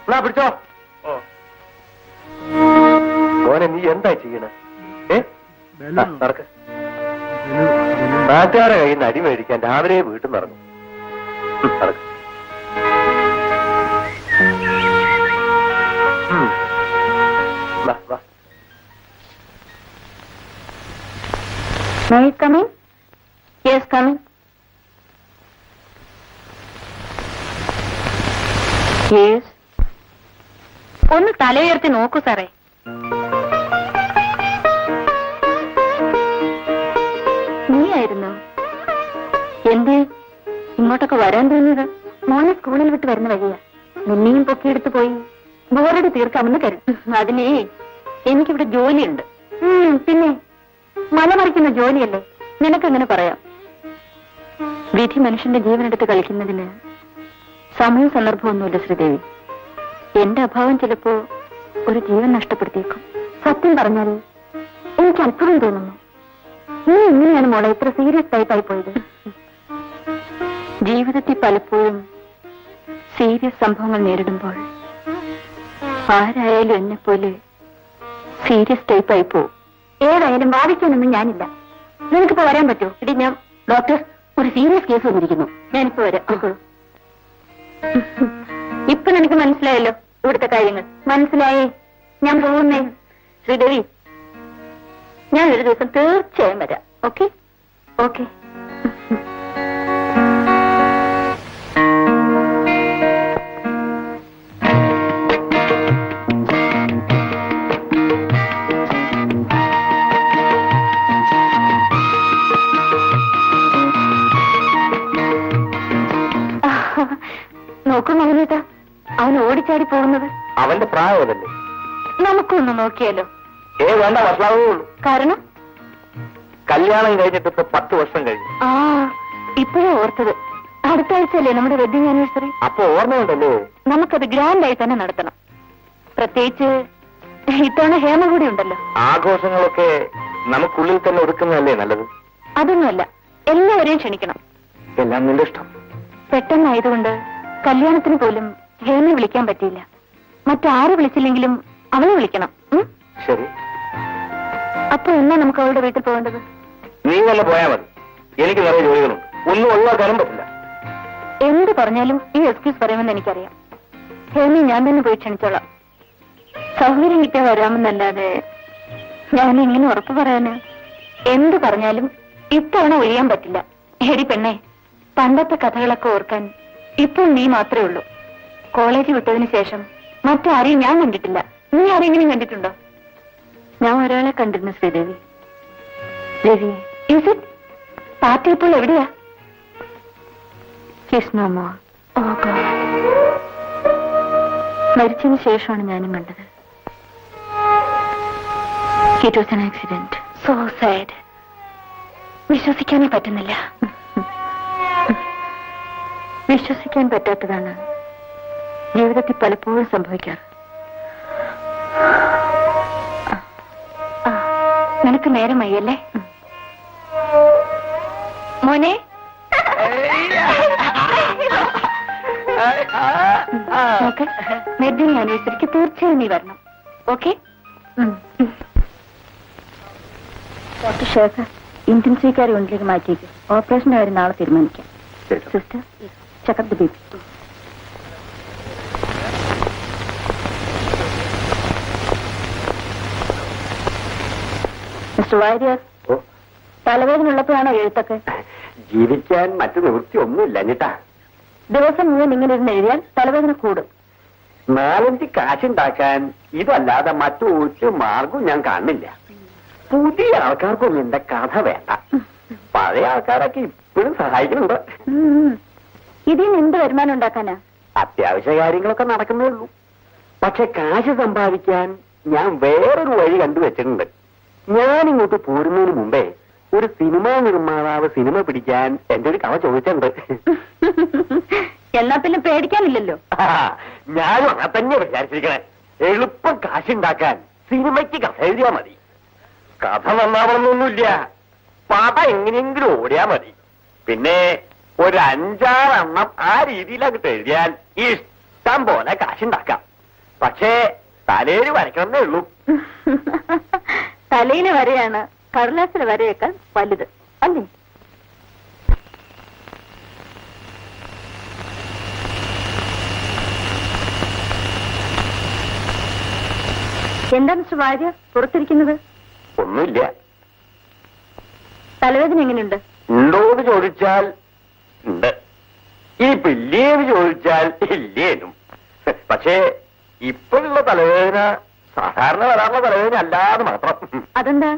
എന്നാ പിടിച്ചോ. മോനെ നീ എന്താ ചെയ്യണേ? നടക്ക്. നാട്ടുകാരെ കയ്യിൽ നിന്ന് അടി മേടിക്കാൻ രാവിലെ വീട്ടിൽ നിന്ന് ഇറങ്ങും. നടക്ക്. May I come in? Yes, come in. Yes. ഒന്ന് തലയുയർത്തി നോക്കൂ സാറേ. നീയായിരുന്നു എന്തേ ഇങ്ങോട്ടൊക്കെ വരാൻ തോന്നിയത്? മോനെ സ്കൂളിൽ വിട്ട് വരുന്ന വഴിയാ. നിന്നെയും പൊക്കിയെടുത്ത് പോയി ബോറടി തീർക്കാമെന്ന് കരുതും. അതിനേ എനിക്കിവിടെ ജോലിയുണ്ട്. പിന്നെ മലമറിക്കുന്ന ജോലിയല്ലേ, നിനക്കെങ്ങനെ പറയാം? വിധി മനുഷ്യന്റെ ജീവനെടുത്ത് കളിക്കുന്നതിന് സമയവും സന്ദർഭമൊന്നുമില്ല ശ്രീദേവി. എന്റെ അഭാവം ചിലപ്പോ ഒരു ജീവൻ നഷ്ടപ്പെടുത്തിയേക്കും. സത്യം പറഞ്ഞാൽ എനിക്ക് അത്ഭുതം തോന്നുന്നു. നീ എങ്ങനെയാണ് മോളെ ഇത്ര സീരിയസ് ടൈപ്പായി പോയത്? ജീവിതത്തിൽ പലപ്പോഴും സീരിയസ് സംഭവങ്ങൾ നേരിടുമ്പോൾ ആരായാലും എന്നെ പോലെ സീരിയസ് ടൈപ്പായി പോവും. ഏതായാലും ബാധിക്കാനൊന്നും ഞാനില്ല. നിനക്കിപ്പോ വരാൻ പറ്റുമോ? ഇടി ഞാൻ ഡോക്ടർ ഒരു സീരിയസ് കേസ് വന്നിരിക്കുന്നു. ഞാനിപ്പോ വരാം. ഇപ്പൊ നിനക്ക് മനസ്സിലായല്ലോ ഇവിടുത്തെ കാര്യങ്ങൾ. മനസ്സിലായി. ഞാൻ പോകുന്നേ. ശ്രീദേവി, ഞാൻ ഒരു ദിവസം തീർച്ചയായും വരാം. ഓക്കെ? ഓക്കെ. നോക്കൂ മകനേട്ടാ, അവൻ ഓടിച്ചാടി പോകുന്നത്. അവന്റെ പ്രായം അതല്ലേ? നമുക്കൊന്ന് നോക്കിയാലോ? വേണ്ട, മനസ്സിലാവുള്ളൂ. കാരണം കല്യാണം കഴിഞ്ഞിട്ട് ഇപ്പൊ 10 വർഷം കഴിഞ്ഞു. ഇപ്പോഴേ ഓർത്തത്. അടുത്ത ആഴ്ചയല്ലേ നമ്മുടെ വെഡിങ് ആനിവേഴ്സറി? അപ്പൊ ഓർമ്മയുണ്ടല്ലോ. നമുക്കത് ഗ്രാൻഡായി തന്നെ നടത്തണം. പ്രത്യേകിച്ച് ഇത്തവണ ഹേമ കൂടി ഉണ്ടല്ലോ. ആഘോഷങ്ങളൊക്കെ നമുക്കുള്ളിൽ തന്നെ ഒതുക്കുന്നതല്ലേ നല്ലത്? അതൊന്നുമല്ല, എല്ലാവരെയും ക്ഷണിക്കണം. എല്ലാം നിന്റെ ഇഷ്ടം. പെട്ടെന്നായതുകൊണ്ട് കല്യാണത്തിന് പോലും ഹേമയെ വിളിക്കാൻ പറ്റിയില്ല. മറ്റാരെ വിളിച്ചില്ലെങ്കിലും അവളെ വിളിക്കണം. ശരി. അപ്പൊ എന്നാ നമുക്ക് അവളുടെ വീട്ടിൽ പോകേണ്ടത്? നീ തന്നെ പോയാ മതി. എനിക്ക് നിറയെ ജോലികളുണ്ട്. ഒന്നും ഒഴിവാക്കാനും പറ്റില്ല. എന്ത് പറഞ്ഞാലും ഈ എക്സ്ക്യൂസ് പറയുമെന്ന് എനിക്കറിയാം. ഹേമയെ ഞാൻ തന്നെ പോയി ക്ഷണിച്ചോളാം. സൗകര്യം കിട്ടിയാൽ വരാമെന്നല്ലാതെ ഞാൻ എങ്ങനെ ഉറപ്പ് പറയാന്? എന്ത് പറഞ്ഞാലും ഇത്തവണ ഒഴിയാൻ പറ്റില്ല. എടി പെണ്ണേ, പണ്ടത്തെ കഥകളൊക്കെ ഓർക്കാൻ ഇപ്പോൾ നീ മാത്രമേ ഉള്ളൂ. കോളേജ് വിട്ടതിന് ശേഷം മറ്റാരെയും ഞാൻ കണ്ടിട്ടില്ല. നീ ആരെങ്കിലും കണ്ടിട്ടുണ്ടോ? ഞാൻ ഒരാളെ കണ്ടിരുന്നു Sridevi. Ravi. Is it? Party ഇപ്പോൾ എവിടെയാ? കൃഷ്ണമോ? Oh god. മരിച്ചതിന് ശേഷമാണ് ഞാനും കണ്ടത്. It was an accident. So sad. വിശ്വസിക്കാനേ പറ്റുന്നില്ല. വിശ്വസിക്കാൻ പറ്റാത്തതാണ് ജീവിതത്തിൽ പലപ്പോഴും സംഭവിക്കാറ്. നിനക്ക് നേരമായല്ലേ മോനെ? വെഡിങ് ആനിവേഴ്സറിക്ക് തീർച്ചയായും നീ വരണം. ഓക്കെ? ഡോക്ടർ ഷേഖർ, ഇന്റൻസീവ്ക്കാരെ ഒന്നിലേക്ക് മാറ്റിയേക്കും. ഓപ്പറേഷന്റെ കാര്യം നാളെ തീരുമാനിക്കാം. Sister, check up the baby. Mister Warrier, തലവേദന ഉള്ളപ്പോഴാണോ എഴുത്തൊക്കെ? ജീവിക്കാൻ മറ്റു നിവൃത്തി ഒന്നുമില്ല എന്നിട്ടാ. ദിവസം മുഴുവൻ ഇങ്ങനെ ഇരുന്ന് എഴുതിയാൽ തലവേദന കൂടും. 4-5 കാശുണ്ടാക്കാൻ ഇതല്ലാതെ മറ്റൊരു മാർഗവും ഞാൻ കാണുന്നില്ല. പുതിയ ആൾക്കാർക്കൊന്നും എന്റെ കഥ വേണ്ട. പഴയ ആൾക്കാരൊക്കെ ഇപ്പോഴും സഹായിക്കുന്നുണ്ട്. ഇതിന് എന്ത് വരുമാനം ഉണ്ടാക്കാനാ? അത്യാവശ്യ കാര്യങ്ങളൊക്കെ നടക്കുന്നേ ഉള്ളൂ. പക്ഷെ കാശ് സമ്പാദിക്കാൻ ഞാൻ വേറൊരു വഴി കണ്ടുവച്ചിട്ടുണ്ട്. ഞാനിങ്ങോട്ട് പോരുന്നതിന് മുമ്പേ ഒരു സിനിമാ നിർമ്മാതാവ് സിനിമ പിടിക്കാൻ എന്റെ ഒരു കഥ ചോദിച്ചിട്ടുണ്ട്. എന്നാ പിന്നെ പേടിക്കാനില്ലല്ലോ. ഞാനും അങ്ങനെ തന്നെ വിചാരിച്ചിരിക്കണേ. എളുപ്പം കാശുണ്ടാക്കാൻ സിനിമയ്ക്ക് കഥ എഴുതിയാ മതി. കഥ നന്നാവണമെന്നൊന്നുമില്ല. പടം എങ്ങനെയെങ്കിലും ഓടിയാ മതി. പിന്നെ ഒരു 5-6 എണ്ണം ആ രീതിയിൽ അങ്ങോട്ട് എഴുതിയാൽ ഇഷ്ടം പോലെ കാശുണ്ടാക്കാം. പക്ഷേ തലയിൽ വരയ്ക്കണമെന്നേ ഉള്ളൂ. തലയിലെ വരയാണ് കടലാസിലെ വരയേക്കാൾ വലുത് അല്ലേ? എന്താ മിസ്റ്റർ വാര്യ പുറത്തിരിക്കുന്നത്? ഒന്നുമില്ല. തലവേദന എങ്ങനെയുണ്ട്? ഉണ്ടോന്ന് ചോദിച്ചാൽ ഉണ്ട്, ഈ പില്ലേന്ന് ചോദിച്ചാൽ ഇല്ലേനും. പക്ഷേ ഇപ്പോഴുള്ള തലവേദന സാധാരണ വരാറുള്ള തലവേദന അല്ലാതെ മാത്രം. അതെന്താ?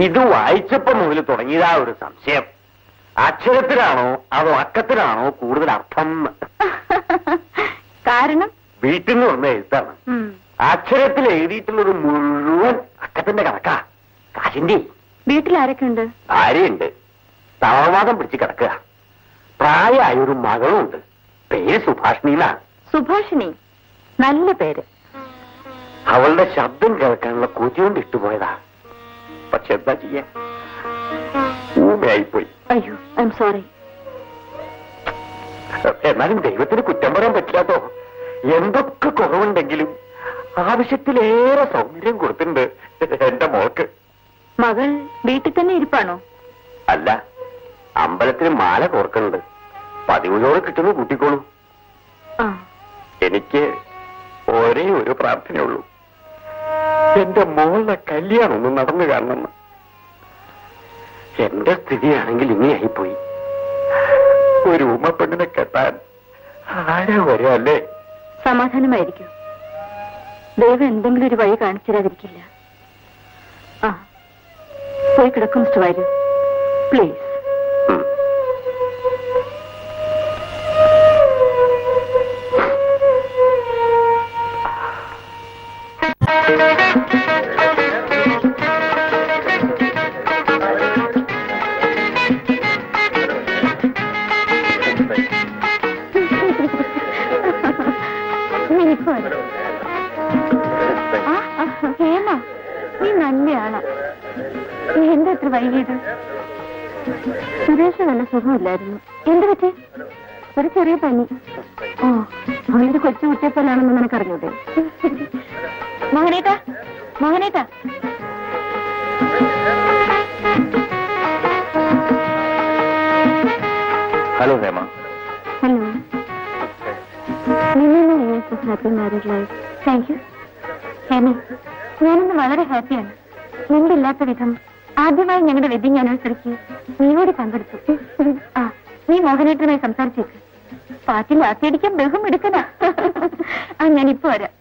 ഇത് വായിച്ചപ്പോ മുതൽ തുടങ്ങിയതാ ഒരു സംശയം. അക്ഷരത്തിലാണോ അതോ അക്കത്തിലാണോ കൂടുതൽ അർത്ഥം? കാരണം വീട്ടിൽ നിന്ന് വന്ന എഴുത്താണ്. അക്ഷരത്തിൽ എഴുതിയിട്ടുള്ളത് മുഴുവൻ അക്കത്തിന്റെ കണക്കാ. കാശിന്റെ വീട്ടിൽ ആരൊക്കെ ഉണ്ട്? ഭാര്യയുണ്ട്, തളർവാദം പിടിച്ച് കിടക്കുക. പ്രായമായ ഒരു മകളുണ്ട്, പേര് സുഭാഷിണിയിലാ. സുഭാഷിണി, നല്ല പേര്. അവളുടെ ശബ്ദം കേൾക്കാനുള്ള കൊതി കൊണ്ട് ഇട്ടുപോയതാ. പക്ഷെ എന്താ ചെയ്യാ, ഊമയായിപ്പോയി. അയ്യോ, ഐ എം സോറി. എന്നാലും ദൈവത്തിന് കുറ്റം പറയാൻ പറ്റില്ലാത്തോ. എന്തൊക്കെ കുറവുണ്ടെങ്കിലും ആവശ്യത്തിലേറെ സൗന്ദര്യം കൊടുത്തിട്ടുണ്ട് എന്റെ മോൾക്ക്. മകൾ വീട്ടിൽ തന്നെ ഇരിപ്പാണോ? അല്ല, അമ്പലത്തിന് മാല കോർക്കുന്നുണ്ട്. പതിവുകളോട് കിട്ടുന്നു കൂട്ടിക്കോളൂ. എനിക്ക് ഒരേ ഒരു പ്രാർത്ഥനയുള്ളൂ, എന്റെ മോളുടെ കല്യാണം ഒന്ന് നടന്നു കാണണമെന്ന്. എന്റെ സ്ഥിതിയാണെങ്കിൽ ഇങ്ങനെയായിപ്പോയി. ഒരു ഉമ്മപ്പെണ്ണിനെ കെട്ടാൻ ആരാ വരിക അല്ലേ? സമാധാനമായിരിക്കും. ദൈവം എന്തെങ്കിലും ഒരു വഴി കാണിച്ചു തരാതിരിക്കില്ല. പോയി കിടക്കും മിസ്റ്റർ വാര്യർ, പ്ലീസ്. ഹേമ, നീ നല്ലയാളാ. നീ എന്താ എത്ര വൈകിയത്? സുരേഷ് നല്ല സുഖമില്ലായിരുന്നു. എന്ത് പറ്റി? ഒരു ചെറിയ പനി. ഓ, അവനൊരു കൊച്ചു കുട്ടിയെപ്പോലാണെന്ന് നിനക്കറിഞ്ഞൂടെ? മോഹനേട്ടാ, മോഹനേട്ടാ. Hello Hema. Hello. Happy married life. Thank you. Hema, ഞാനിന്ന് വളരെ ഹാപ്പിയാണ്. മുമ്പില്ലാത്ത വിധം ആദ്യമായി ഞങ്ങളുടെ വെഡിങ് ആനിവേഴ്സറിക്ക് നീ കൂടി പങ്കെടുത്തു. നീ മോഹനേട്ടനുമായി സംസാരിച്ചേക്ക്. പാട്ടിൽ ആസ്വദിക്കാൻ ബഹും എടുക്കണ. ഞാനിപ്പോ വരാം.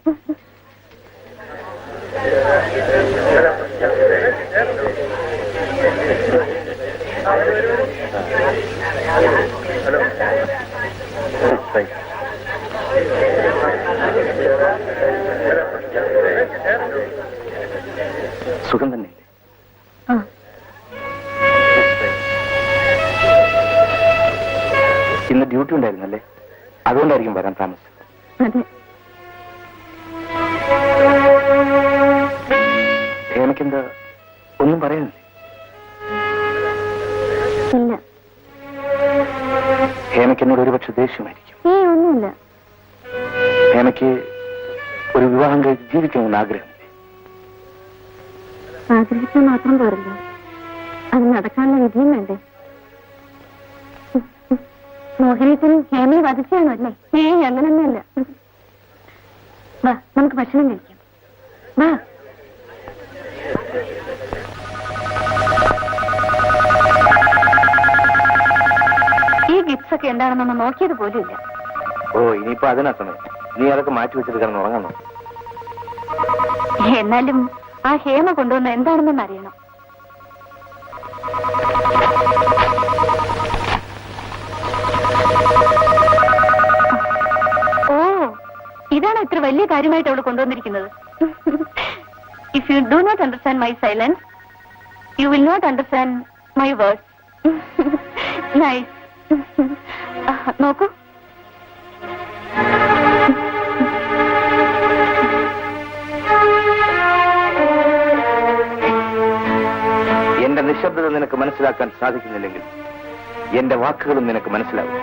സുഖം തന്നെ. ഇന്ന് ഡ്യൂട്ടി ഉണ്ടായിരുന്നല്ലേ, അതുകൊണ്ടായിരിക്കും വരാൻ താമസം. അതെ. എനിക്കെന്താ ഒന്നും പറയാനില്ലേ? ഇല്ല. ഹേമയ്ക്ക് എന്നോട് ഒരുപക്ഷെ ദേഷ്യമായിരിക്കും. ഒന്നുമില്ല. ഹേമയ്ക്ക് ഒരു വിവാഹം കഴിച്ച് ജീവിക്കണമെന്ന് ആഗ്രഹമില്ലേ? ആഗ്രഹിച്ചാൽ മാത്രം പോരല്ലോ, അത് നടക്കാനുള്ള വിധിയും വേണ്ടേ? മോഹനേട്ടനും ഹേമയെ വധിച്ചാണോ അല്ലേ? അങ്ങനൊന്നുമല്ല. വാ, നമുക്ക് ഭക്ഷണം കഴിക്കാം. വാ. ഈ ഗിഫ്റ്റ്സ് ഒക്കെ എന്താണെന്നൊന്ന് നോക്കിയത് പോലും ഇല്ല. ഓ, ഇനിയിപ്പോ അതിനാ സമയം. നീ അതൊക്കെ മാറ്റി വെച്ചിട്ട് കിടന്ന് ഉറങ്ങണോ? എന്നാലും ആ ഹേമ കൊണ്ടുവന്ന എന്താണെന്നൊന്ന് അറിയണം. ഓ, ഇതാണ് ഇത്ര വലിയ കാര്യമായിട്ട് അവൾ കൊണ്ടുവന്നിരിക്കുന്നത്. If you do not understand my silence, you will not understand my words. Nice. നോക്കൂ. എന്റെ നിശബ്ദത നിനക്ക് മനസ്സിലാക്കാൻ സാധിക്കുന്നില്ലെങ്കിൽ എന്റെ വാക്കുകളും നിനക്ക് മനസ്സിലാവും.